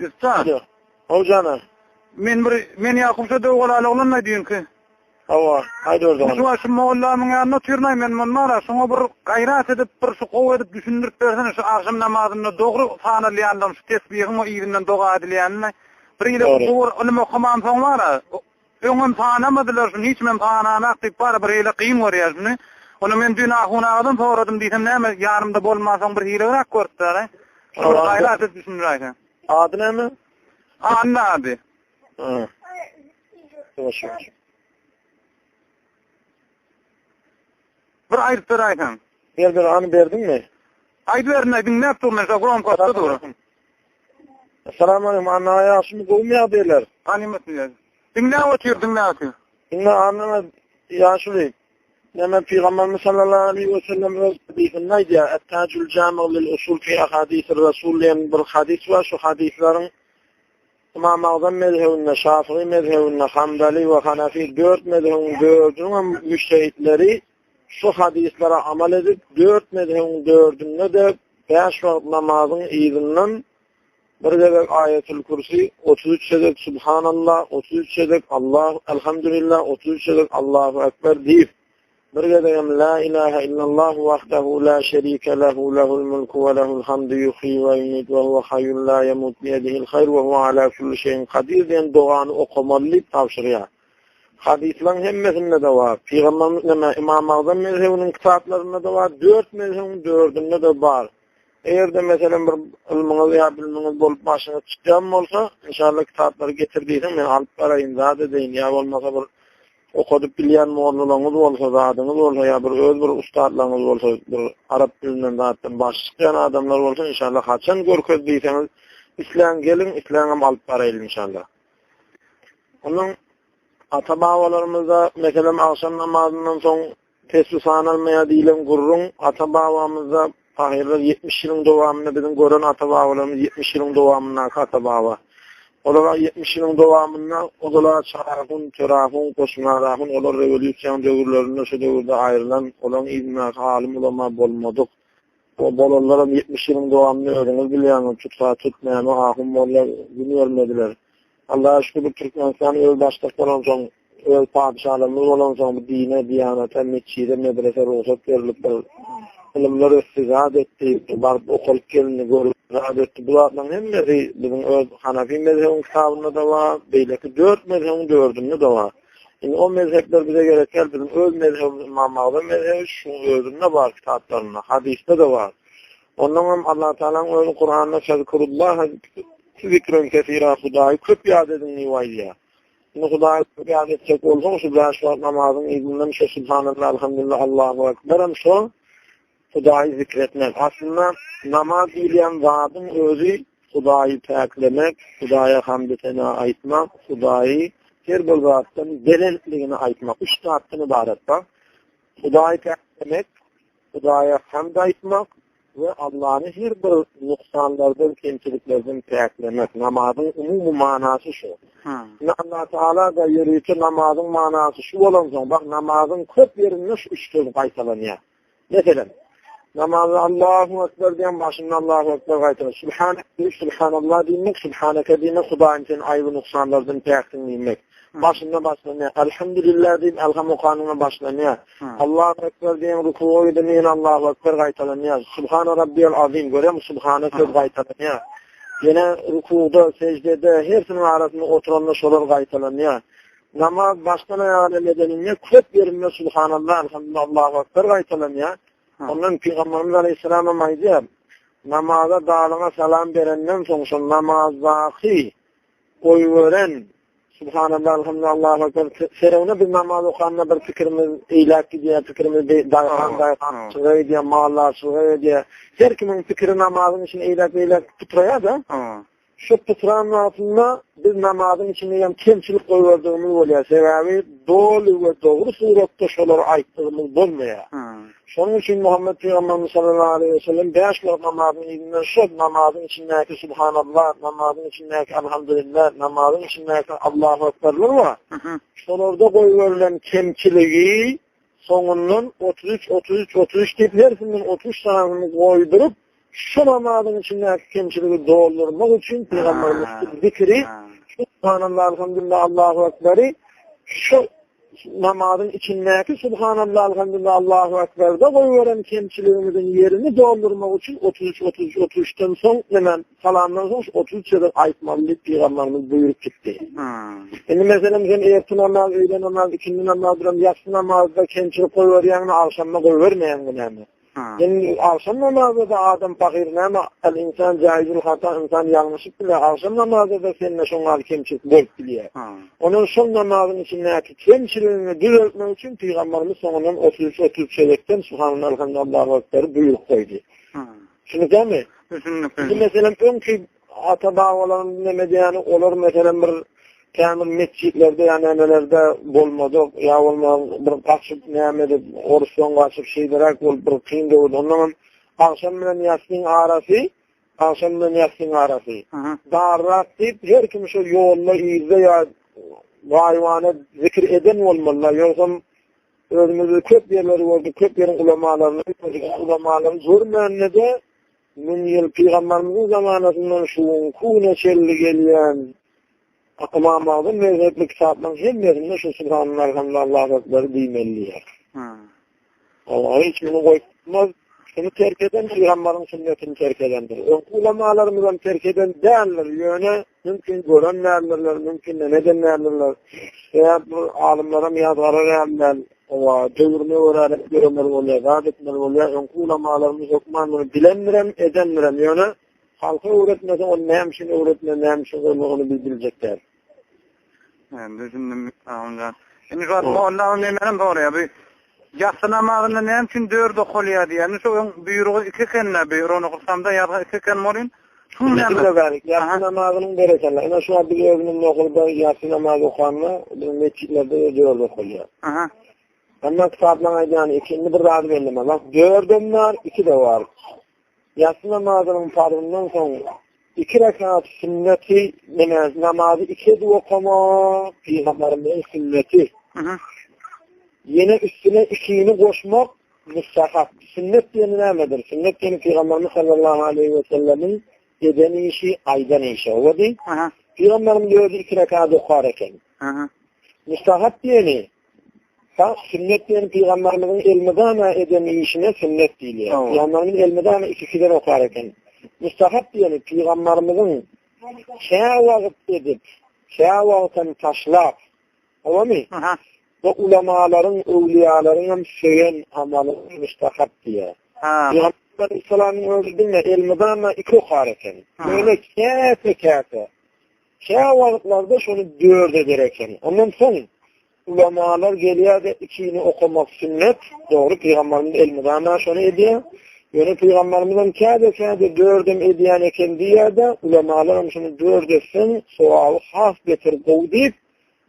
Üstad. Hocana. Men Yakupça döwgalaly olanma diýinki. Hava. Haydi orada. Şu moğollamın ýanyna türnäy men mara şoňa bir gaýrat edip bir şu gowy edip düşündirip bersene şu akşam namazyny dogry sanalýandym şu tesbihimi ýerinden doga edilýänine. Bir ýyl gowy ulama okman soň mara. Öňüm sanamadylar şunu hiç men sanana akyp bar bir ýyl kyn görýärmi. Onu men dün ahunadan soradym diýsem näme ýarymda bolmasaň bir hilerak görtdiler. Şu gaýrat edip düşündirýän. Ady näme? Anna abi. Ha. Hoş. Bir aýryp beraýsan. Bir anı berdin mi? Aýdyp berme, dinläp durma, şogram kasta dur. Assalamu alaykum, anna ýaşymy goýmaýar diýerler. Animatly. Dinläp otur. Inna anna ýaşly. Näme Peygamberimiz sallallahu aleyhi ve sellem diýdiňler näýdi? Et-tajul jami' lil usul fi ahadith ar-rasul diýen bir hadis var. Şu hadisleriň İmam Azam mezhebinde, Şafii mezhebinde, Hanbali ve Hanefi 4 mezhebin 4'ünün müştehitleri şu hadislere amal edip 4 mezhebin 4'ünde de 5 vakit namazın izinden bir de ayetül kürsi 33 şedek Subhanallah, 33 şedek Allah, Elhamdülillah, 33 şedek Allahu Ekber deyip bir de la ilahe illallah vahdehu la şerike lehu lehul mulku ve lehul hamdu yuhyi ve yumit ve huve hayyun la yemut biyedihil hayr ve huve ala kulli şeyin kadir diyen duanı okumalı tavşırıya. Hadislerin hemmesinde de var. Peygamberimiz İmam Azam mezhebinin kitaplarında da var. 4 mezhebin 4'ünde de var. Eğer de mesela bir ilminiz ya bilminiz bolup başına çıkacağım olsa inşallah kitapları getirdiysem ben alıp parayın zaten deyin ya olmasa bir okudup bilýän mollalarynız bolsa, zadyňyz bolsa, ýa bir öz bir ustadlaryňyz bolsa, bir arap dilinden zatdan başlayan adamlar bolsa inşallah haçan görköz diýseniz, islam gelin, islamam alyp baraýly inşallah. Onun ata-babalarymyzda meselem akşam namazından soň tesbih sanalmaýa diýilen gurrun ata-babamyzda ahirde 70 ýylyň dowamyny bizim gören ata-babalarymyz 70 ýylyň dowamyna ata-baba. Olar 70 ýylyň dowamyna olar çarahun, törahun, koşmarahun, olar revolýusiýan döwürlerinde şu döwürde aýrylan, olan izna halim ulama bolmadyk. O bolalar 70 ýylyň dowamyny öňüňiz bilýän, tutsa tutmaýan ahum bollar bilýärmediler. Allah'a şükür Türkmenistan öl başdaşlaryň soň, öl padişahlarymyz bolan soň bu dine, diýanata, meçhide, medrese ruhsat berilip ilimler istigad etdi, barıp okulyp gelini görüp etti. Bulardan hemmesi bizim öz Hanefi mezhebinin kitabında da var, beyleki 4 mezhebin 4'ünde de var. Yani o mezhepler bize gerekir, bizim öz mezhebimiz İmam Azam mezhebi şu özünde var kitaplarında, hadiste de var. Ondan Allah Teala'nın öz Kur'an'da şezkurullaha zikrün kesira Hudayı köp yad edin nivaydiya. Şimdi Hudayı köp yad edecek olsa şu beş namazın izinden şu Subhanallah, Elhamdülillah, Allahu Ekber şu Hudayı zikretmek. Aslında namaz bilen zatın özü Hudayı paklemek, Hudayı hamd etene aytmak, Hudayı her bir zatın delillikini aytmak. 3 zattan ibaret bak. Hudayı paklemek, Hudayı hamd aytmak ve Allah'ın her bir noksanlardan, kemçiliklerden paklemek. Namazın umumu manası şu. Allah Teala da yürüyüşü namazın manası şu olan zaman bak namazın köp yerinde şu 3 söz kaytalanıyor. Mesela namazı Allahu Ekber diyen başında Allahu Ekber kaytalanıyor. Subhanallah demek, Subhaneke demek, Hudayın senin ayıbı noksanlardan paklemek demek. Başlanıyor. Elhamdülillah deyin, elhamdülillah'ın başlanıyor. Allahu Ekber deyin, ruku'u demeyin, Allahu Ekber kaytalanıyor. Subhane Rabbiyel Azim, görüyor musun? Subhane söz kaytalanıyor. Yine ruku'da, secdede, hepsinin arasında oturanla şolar kaytalanıyor. Namaz baştan ayağına nedenine köp yerinde Subhanallah, elhamdülillah, Allahu Ekber kaytalanıyor. Ondan Peygamberimiz Aleyhisselam'a maydiyor. Namaza dağılına selam verenden sonra namazdaki koyuveren Subhanallah, elhamdülillah, Allahu Ekber. Serevne bir namaz okanına bir fikrimiz eylaki diye, fikrimiz dayhan, sığay diye, mağlar, sığay diye. Her kimin fikri namazın için eylaki tutraya da şu tutranın altında biz namazın içinde yani temçilik koyverdiğimiz oluyor. Sebebi doğru ve doğru surette şoları ayttığımız olmuyor. Şunun için Muhammed Peygamberimiz sallallahu aleyhi ve sellem 5 vakit namazın izinden şu namazın içindeki Subhanallah, namazın içindeki Elhamdülillah, namazın içindeki Allahu Ekber'ler var. Şolarda koyverilen temçiliği sonundan 33 deyip hepsinden 30 tanesini koydurup şu namazın içindeki kemçiliği doldurmak için Peygamberimiz zikri, Subhanallah, elhamdülillah, Allahu Ekber'i, şu namazın içindeki Subhanallah, elhamdülillah, Allahu Ekber'de koyuveren kemçiliğimizin yerini doldurmak için 33'ten son hemen salamdan sonra 33 yıldır ayetmalı Peygamberimiz buyurup gitti. Şimdi mesela ertesi namaz, öğle namaz, ikindi namaz, yatsı namazda kemçilik koyuveren akşamda koyuvermeyen önemli. Yani akşam namazda da adam fakirine ama insan caizül hata, insan yanlışlık bile akşam namazda da seninle şunlar kemçilik bölük biliyor. Onun son namazın içindeki kemçiliğini düzeltmek için Peygamberimiz sonundan 33 çeyrekten Subhanallah, elhamdülillah, Allahu Ekber'i buyruk koydu. Şimdi değil mi? Şimdi mesela önkü ata-bağaların dinlemedi olur mesela bir kamil mescitlerde yani annelerde bolmadı ya olmadı bir kaçıp neyemedi oruçtan kaçıp şeylerek bir kıyın doğdu. Ondan akşam bilen yatsın arası. Darrak deyip her kim şu yolla izle ya vayvane zikir eden olmalılar. Yoksa özümüzde köp yerleri oldu. Köp yerin ulamalarını zorlayanla da min yıl Peygamberimizin zamanasından şu kune çelli geliyen akımamağın mezhepli kitapların hem yerinde şu Subhanallah, elhamdülillah, Allahu Ekber'i deymeliler. Allah'a hiç bunu koymaz. Şunu terk eden Peygamber'in sünnetini terk edendir. Ulamalarımızdan terk eden değerler yöne mümkün gören değerlerler, mümkün neden değerlerler. Veya bu alimlere miyazlara değerler, dövürme öğrenip görenler oluyor, gâdetler oluyor. Ulamalarımız okumanını bilenmirem, edenmirem yöne halka öğretmesen onu neymişini öğretmeden neymişini onu bildirecekler. Yani düşündüm ondan. Şimdi şu an Allah'ın emeğine doğru ya. Yatsı namazını neyim için 4 okuluyor diye. Yani şu buyruğu 2 kenne buyruğu onu kılsam da ya 2 ken morin. Yatsı namazının berekeler. Yani şu an bir evinin okulda yatsı namazı okuyanla mescitlerde 4 okuluyor. Ama kitaplarına yani ikindi bir razı verilmez. Bak 4'üm var, 2 de var. Yatsı namazının farkından sonra 2 rekat sünneti namazı 2 de okuma Peygamberimizin sünneti. Yine üstüne 2'ini koşmak müstahap. Sünnet diyeni nemedir? Sünnet diyeni Peygamberimiz sallallahu aleyhi ve sellemin geden işi, aydan işi. O değil. Peygamberimiz diyordu 2 rekat okarken. Müstahap diyeni sünnet diyeni Peygamberimizin elmedana eden işine sünnet değil. Peygamberimizin elmedana 2'den okarken. Müstahap diyeni Peygamberimizin şehvat edip, şehvatını taşlap. Olur mu? Ve ulemaların, evliyaların hem söyleyen amalı müstahap diye. Peygamber İslam'ın öldüğünde elmedana 2 okarken. Böyle kâfe. Şehvatlarda şunu 4 ederken. Ondan sonra ulemalar geliyor da 2'ini okumak sünnet. Doğru Peygamberimizin elmedana şunu ediyor. Yani Peygamberimizin kâde 4'üm ediyen eken diye de ulemalarım şunu 4 etsin, sualı has getir koy deyip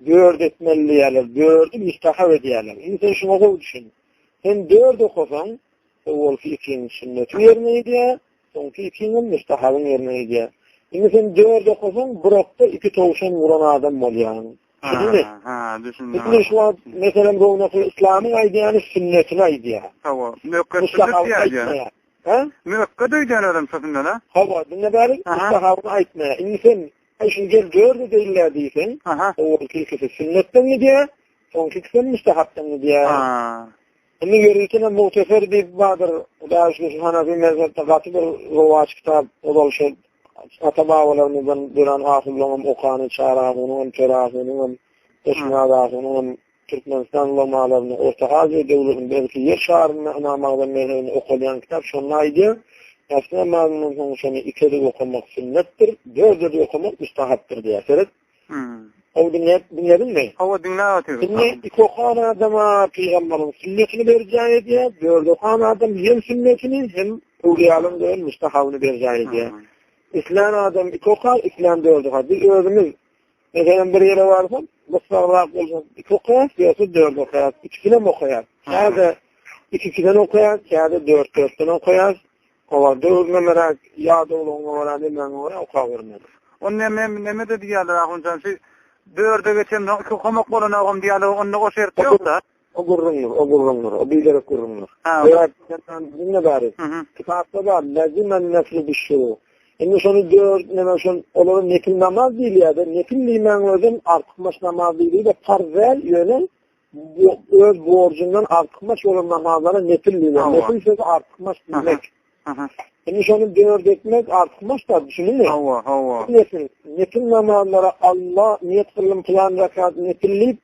4 etmeliyerler, 4'ü müstahap ediyorlar. İnsan şuna koy düşün. Sen 4 okusan, o ki 2'nin sünneti yerine ediyor, sonki 2'nin müstahabın yerine ediyor. İnsan 4 okusan, bırakta 2 tavşan vuran adam ol yani. Şimdi şu an mesela Rovnak'ın İslam'ın aydiyanı sünnetine aydiya. Müekkat öydüyen adam satında da. Hava, dinle bari, müstahabını aytmaya. İnsan, şimdi gel 4'ü değiller değilsin. O ilkisi sünnetten mi diye, sonki ikisi müstahaptan mı diye. Şimdi yürürkene muhtefer bir vardır. Daha şu Hanafi mezhepte katı bir rovaç kitap oluşur. Ata-bağalarımızdan duran ahırlamam okanı, çarağının, körağının, eşmağının, Türkmenistan ulamalarını, Orta Asya devletinin belki yer şaharının namazdan mezhebini okulayan kitap şunlaydı. Yatsı namazının sonuçlarını 2'de okumak sünnettir, 4'de okumak müstahaptır diye. Seret. O dinledin mi? O dinledim. Şimdi 2 okan adama Peygamberin sünnetini vereceği ediyor, 4 okan adam hem sünnetini hem evliyalın değil müstahabını vereceği ediyor. İslam adam 2 okar, İslam 4 okar. Biz özümüz, mesela bir yere varsam, Mısır'la olsun 2 okar, yoksa 4 okar. 2'den mi okuyar? Kâde 2'den okuyar, kâde 4'ten okuyar. Ola 4 merak, yağda olan ben oraya okuyabilirim. O ne de diyorlar ahuncan, 4'e geçen 2 okumak olana okum diyorlar, onunla o şert yok da. O gurrunur, o bilerek gurrunur. Ha. Evet, dinle bari. Kitapta var, lezimen nefli bişşuru. Şimdi şunu diyor, onların nefil namaz değil ya da nefil limen özün artıkmaş namaz değil de parvel yönen öz borcundan artıkmaş olan namazlara nefil limen. Nefil sözü artıkmaş bilmek. Şimdi şunu diyor etmek artıkmaş da düşünün mü? Nefil namazlara Allah niyet kılın plan rekat nefilliyip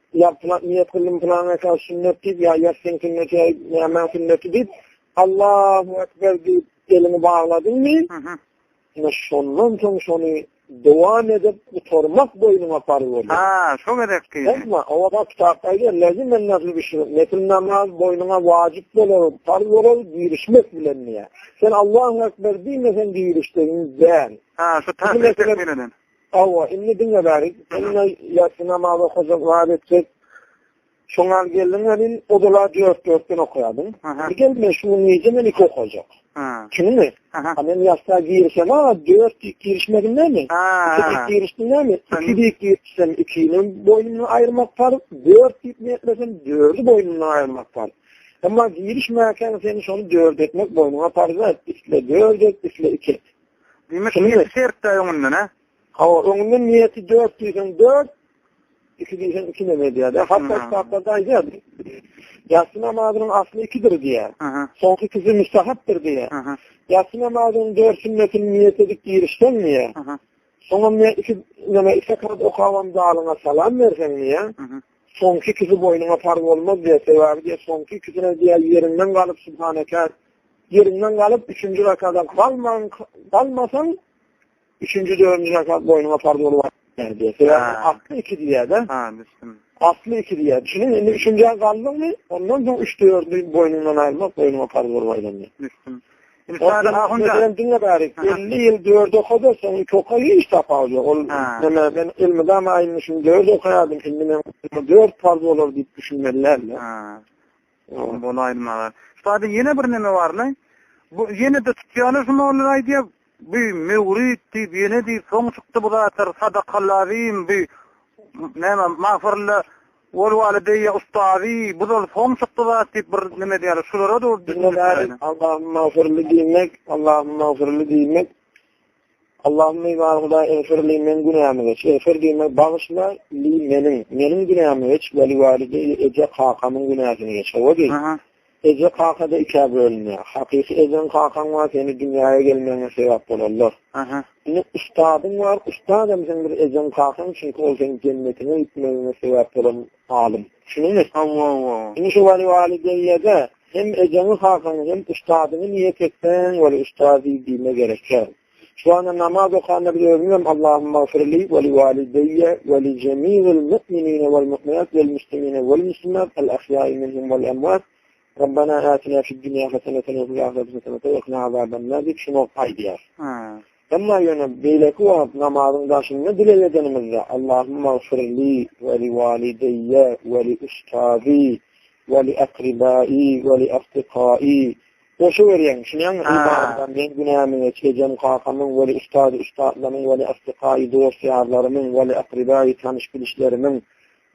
niyet kılın plan rekat sünnetliyip ya yassin sünneti hemen sünneti deyip Allahu Ekber deyip elini bağladın mı? Şondan soň şonu devam edip tuturmak boynuna farz olur. Çok edekli. Ama o vakit kitaptaydı lazım ben nasıl bir şey. Nefil namaz boynuna vacip olur, farz olur, girişmek bilen niye? Sen Allahu Ekber demesen giriştin ben. Şu tasdik etmeden. Inni dinle bari. Seninle yatsı namazı hocam vaat edecek. Şoňa geldiňerin odalar dört okuyadın. Gelme şunu niyecemen iki okuyacak. Kimi? Amen yasta girişem ama 4 girişmedim değil mi? 2 giriştim değil mi? 2 girişsem 2'nin boynunu ayırmak var. 4 gitmeyetmesem 4'ü boynunu ayırmak var. Ama girişmeyken seni şunu 4 etmek boynuna farz et. İsle 4 et, isle 2 et. Demek ki şert de onundan ha? Onun niyeti 4 diysen 4, 2 diysen 2 ne diye. Hatta kitaplardaydı ya. Yatsı namazının aslı 2'dir diye. Son ikisi müstahaptır diye. Yatsı namazının 4 sünnetini niyet edip girişten niye? Sonra 2 kat okavam dağılına salam versen niye? Son ikisi boynuna farz olmaz diye sebebi diye. Son ikisine diye yerinden kalıp subhaneke yerinden kalıp 3. rakada kalmasan 3. 4. rakat boynuna farz olur diye. Sebebi aslı 2 diye de. Aslı 2 diye. Düşünün, şimdi 3. kaldın mı? Ondan sonra 3 4'ü boynundan ayırmak, boynuma farz olmayla diye. Mesela dinle bari. 50 yıl 4 okudursan 2 okuyu hiç tapalıyor. Ben ilmide ama aynı şimdi 4 okuyadım. Şimdi 4 farz olur deyip düşünmelilerle. Bunu ayrılmalar. Sadece yine bir neme var lan. Bu yine de tutuyanız mı olur ay diye bir mevrid deyip yine deyip son çıktı bu da atar sadakallavim bir neme mağfirli والوالدي ustazi bu da son çıktı da deyip bir neme diyor. Şulara da Allah'ım mağfirli demek, Allah'ım mağfirli demek. Allah'ım mağfirli enfirli men günahımı geç. Enfir demek bağışla li menin günahımı geç. Veli validey ece kakamın günahını geç. O değil. Ece kakada 2'ye bölünüyor. Hakiki ecen kakan var seni dünyaya gelmene sevap olur. Şimdi ustadın var. Ustadım sen bir ecen kakan çünkü o senin cennetine gitmene sevap olan alim. Şunu mu? Şimdi şu veli valideye de hem eceni kakanı hem ustadını niyet etsen veli ustadi diyme gerekir. Şu anda namaz okanına bir övmüyorum. Allah'ım mağfirli veli valideye veli cemî'l mu'minine vel mu'minat vel müslimine vel müslimat el ahyâi minhum vel emvat. Rabbana atina fid dunya haseneten ve fil ahireti haseneten ve qina azabannar deyip şunu kaydıyar. Ama yani beyleki o namazın başında dile edenimizde Allahümme mağfirli ve li valideyye ve li ustazi ve li akribai ve li asdikai. O şu veriyen, şimdi yani ibadetten ben günahımı geçeceğim kakamın ve li ustadlarımın ve li asdikai dosyarlarımın ve li akribai tanış bilişlerimin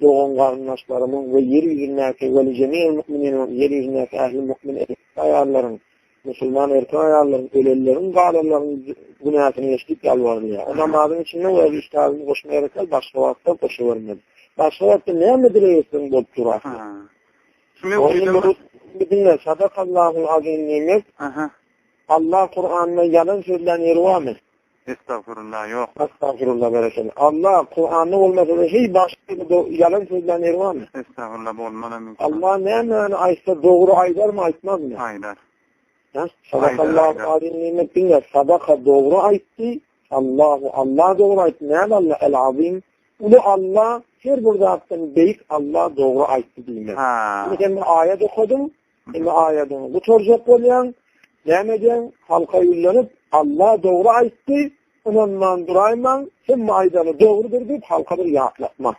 doğun kardeşlerimin ve yeryüzündeki ve li cemî'l mu'mininin yeryüzündeki ehli mu'min ayarların Müslüman erken ayarların, ölülerin, gâlerin günahını geçtik yalvarıyor. O namazın içinde o üstadını koşmaya gerekler, başka vakıfta koşuvermedi. Başka vakıfta ne emredileysin bu turası? Bir dinle, sadakallahu azim nimet, Allah Kur'an'da yalan sözlen yeri var mı? Estağfurullah, yok. Estağfurullah, bereketli. Allah Kur'an'da olmasa da hiç başka yalan sözlen yeri var mı? Estağfurullah, bu olmana mümkün. Allah ne yani aysa doğru aydar mı, aytmaz mı? Aydar. Sadakallahu azim nimet dinle. Sadaka doğru aytti. Allah doğru aytti. Nerede Allah? El-azim. Ulu Allah, her burada attığın beyik Allah doğru aytti dinle. Şimdi ayet okudum. Şimdi ayetini kuturcak olayan, demeden halka yıllanıp Allah doğru aytti. Onunla durayman, sen aydanı doğrudur deyip halkadır yağatlatma.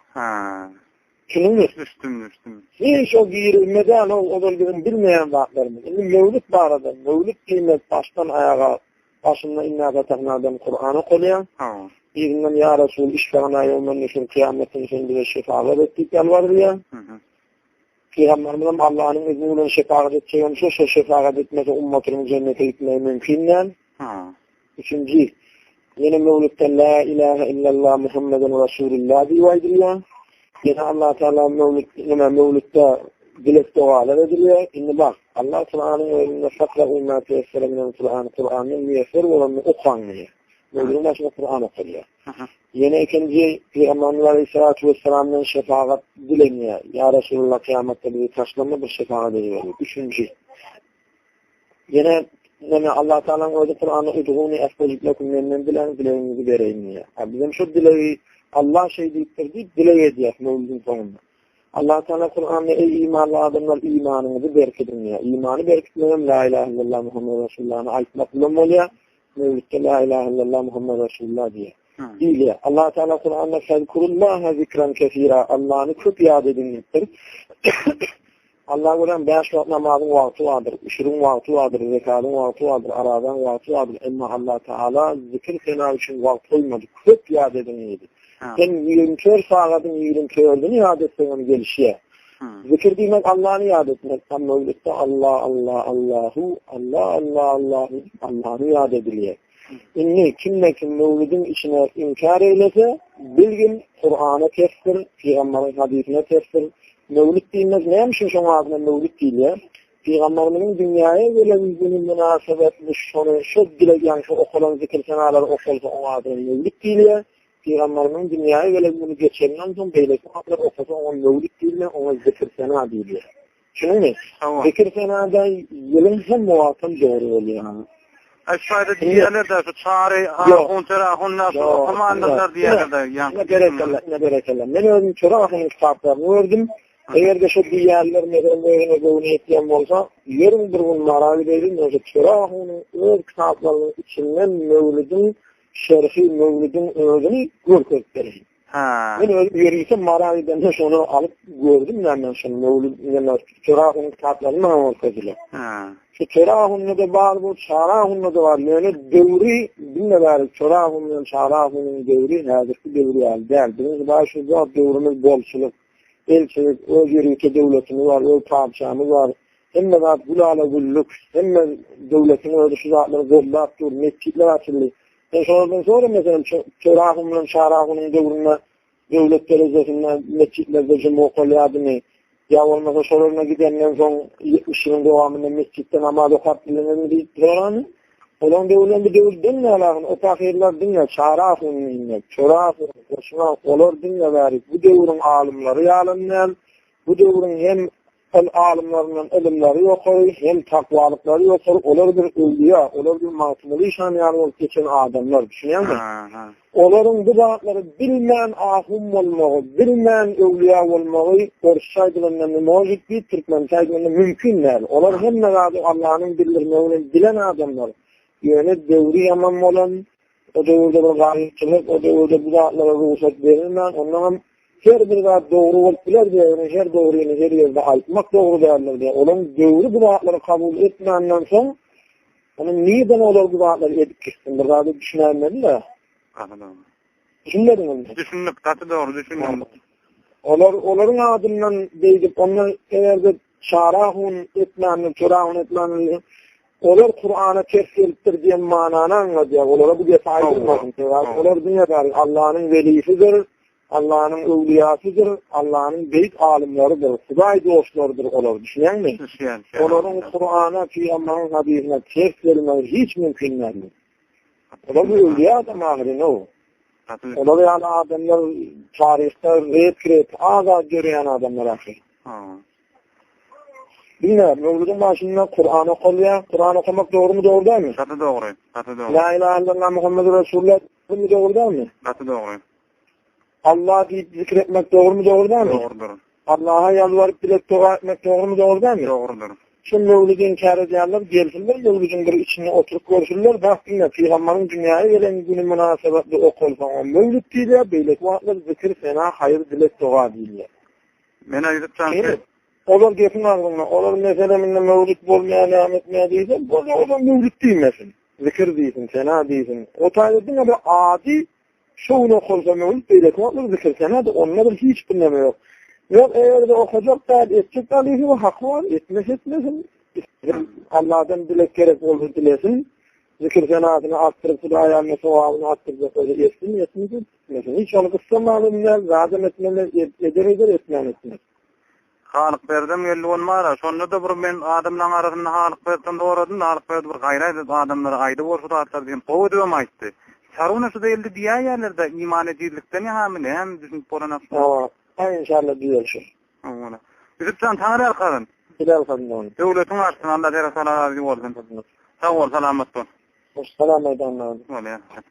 Şunun mu? Düştüm. Hiç o giyirilmeden o bölgenin bilmeyen vaatlarımız. Şimdi mevlüt barada, mevlüt kıymet baştan ayağa, başından innâda tehnâden Kur'an'ı koruyan, birinden ya Resul işfâna yevmen nüşür kıyametin sen bize şefaat ettik yalvardı ya. Peygamberimiz Allah'ın izniyle şefaat edeceğim, şu şefaat etmese ummatının cennete gitmeyi mümkünden. Üçüncü, yine mevlütte la ilahe illallah Muhammeden Resulullah diye vaydırıyor. Yine Allah Teala mevlütte dilek dualar ediliyor. Şimdi bak, Allah Teala'nın önünde fakra ummati esselaminen Kur'an'ın müyesser olanını okanmıyor. Mevlütün başına Kur'an okuyor. Yine ikinci, Peygamber Aleyhisselatü Vesselam'ın şefaat dileniyor. Ya Resulullah kıyamette bir taşlama bir şefaat ediyor. Üçüncü, yine Allah Teala'nın öyle Kur'an'ı udğuni esbeciklekum menden dileğinizi vereyim diye. Bizim şu dileği Allah deyip dileği ediyor mevlütün sonunda. Allah Teala Kur'an'da ey imanlı adamlar imanınızı berkedin ya. İmanı berketmeyen la ilahe illallah Muhammed Resulullah'ını aytmak bulun oluyor. Mevlütte la ilahe illallah Muhammed Resulullah diye. İyi. Allah Teala Kur'an'da fezkurullaha zikran kesira. Allah'ını çok yad edinliktir. Allah Kur'an 5 vakit namazın vakti vardır. Işırın vakti vardır. Zekatın vakti vardır. Aradan vakti vardır. Ama Allah Teala zikir sena için vakti koymadı. Çok yad edinliydi. Sen 24 saatin 24'ünü yad etsen onu gelişiye. Zikir demek Allah'ını yad etmek. Tam mevlütte Allah, Allah, Allahu, Allah, Allah, Allahu, Allah'ını yad ediliyor. Kim mevlüdün içine inkar eylese, bilgin Kur'an'a tefsir, Peygamber'in hadisine tefsir. Mevlüt deyilmez neymişin şu adına mevlüt değil ya? Peygamber'in dünyaya böyle yüzünün münasebetmiş, şu dile yani şu okulan zikir senaları okulsa o adına mevlüt değil ya. Peygamber'in dünyaya böyle bunu geçerinden son beyleki adlar okusa o mevlüt değil ya, ona zikir sena değil ya. Şunu mu? Zikir senada yılın hem muhatım doğru oluyor. Aşağıda diğerler de şu çare, ahun nasıl okumanlar diğerler de. Ne berekeller. Ben özüm ahunun kitaplarını ördüm. Eğer de şu diğerler medenlerine göğüne etkiyen olsa, yarın bir gün maravi değilim. Ahunun öz kitaplarının içinden mevlidin şerhi, mevlidin özünü görkörtlereyim. Ben yürüyse maraviden de şunu alıp gördüm. Ben şunu mevlidin ahunun kitaplarını ortadılar. Şu Çorahun'da da var bu, Çarahun'da da var. Yani devri, bilmiyorum, Çorahun'un, Çarahun'un devri, neredeki devri yani değil. Birinci başlıca devrimiz bolçuluk, elçilik, o ülke devletimiz var, o padişahımız var. Hem de var, gulala gulluk, hem de devletinin öyle şu zatları gollat dur, mescitler açıldı. Sonra mesela Çorahun'un, Çarahun'un devrinde, devlet derecesinden mescitlerde cumhurkol yardımı, ya olmasa soruna gidenden son 70 yılın devamında mescitte namaz okat bilinir deyip duranı. Olan devlen bir devir dinle Allah'ın. O takirler dinle. Çarahun dinle. Çorahun. Koşuna olur dinle verik. Bu devrin alimleri yalınlar. Bu devrin hem alimlerinin ilimleri yoktur. Hem takvalıkları yoktur. Olur bir ülya. Olur bir masumulu işan yarı geçen adamlar. Düşünüyor musun? Onların bu zatları bilmeyen ahum olmağı, bilmeyen evliya olmağı, orşaydığından mevcut bir Türkmen saygılarında mümkün değil. Onlar hem meradı Allah'ın bildirmeğini bilen adamlar. Yani devri yaman olan, o devirde bir gayetçilik, o devirde bu zatlara ruhsat verilmeyen, onların her bir zat doğru olup bilir diye, her doğruyunu her yerde aytmak doğru değerler diye. Onun devri bu zatları kabul etmeyenden sonra, onun niyeden olur bu zatları edip gitsin? Bir zatı düşünenmedi de. Düşünmedin mi? Düşündük, katı doğru düşündüm. Onların adından deyip, onlar eğer de Çarahun etmenli, Çorahun etmenli, onlar Kur'an'a tefsirdir diye manana anlatıyor. Onlara bu detayı bulmasın. Onlar dünyada Allah'ın velisidir, Allah'ın evliyasıdır, Allah'ın büyük alimleridir, Huday dostlarıdır onlar. Düşünen mi? Onların Kur'an'a, Peygamber'in hadisine tefsirleri hiç mümkün değil. Onlar bu evliya adam ağrı ne o? Onlar yani adamlar tarihte red azad göreyen adamlar akı. Bilmiyorum, mevludun başında Kur'an okuyor. Kur'an okumak doğru mu doğru değil mi? Katı doğru. La ilahe illallah Muhammed Resulullah doğru mu doğru değil mi? Katı doğru. Allah deyip zikretmek doğru mu doğru değil mi? Doğrudur. Allah'a yalvarıp dilek dua etmek doğru mu doğru değil mi? Doğrudur. Şimdi mevlidin inkar edenler gelsinler, mevlidin bir içine oturup görüşürler. Bak yine Peygamber'in dünyaya gelen günü münasebetli okul falan. Mevlid değil ya, beylik vaatlar zikir fena, hayır dilek dua değil ya. Ben ayırıp sanki. Olur geçin ardından, olur meseleminde mevlid bolmaya devam etmeye değilsin, olur mevlid değilmesin. Zikir değilsin, fena değilsin. O tayyidin ya bir adi, şoğun okulsa mevlid beylik vaatlar zikir fena da onların hiç dinleme yok. Yok eğer de okuyacak da etçik talihi o hak var. Etmesin. Allah'tan dilek gerek olur dilesin. Zikir senatını arttırıp da ayağını sevabını arttıracak öyle etsin. Hiç onu kısamalımlar, zaten etmeler. Halyk berdim geldi olmara. Şonda da bir men adamlaryň arasynda halyk berdim doğradym, halyk berdi bir gaýrat adamlar aýdy bolsa da atlar diýen gowy döwüm aýtdy. Saruna şu değildi diýä ýerlerde iman edildikden hem düşünip bolan Aa, inşallah diýerşi. Oňa. Bizden taňry alqaryn. Bilal kandan. Döwletiň artynda Allah dere salamat bolsun. Sag bol, salamat bol. Assalamu alaykum. Wa alaykum.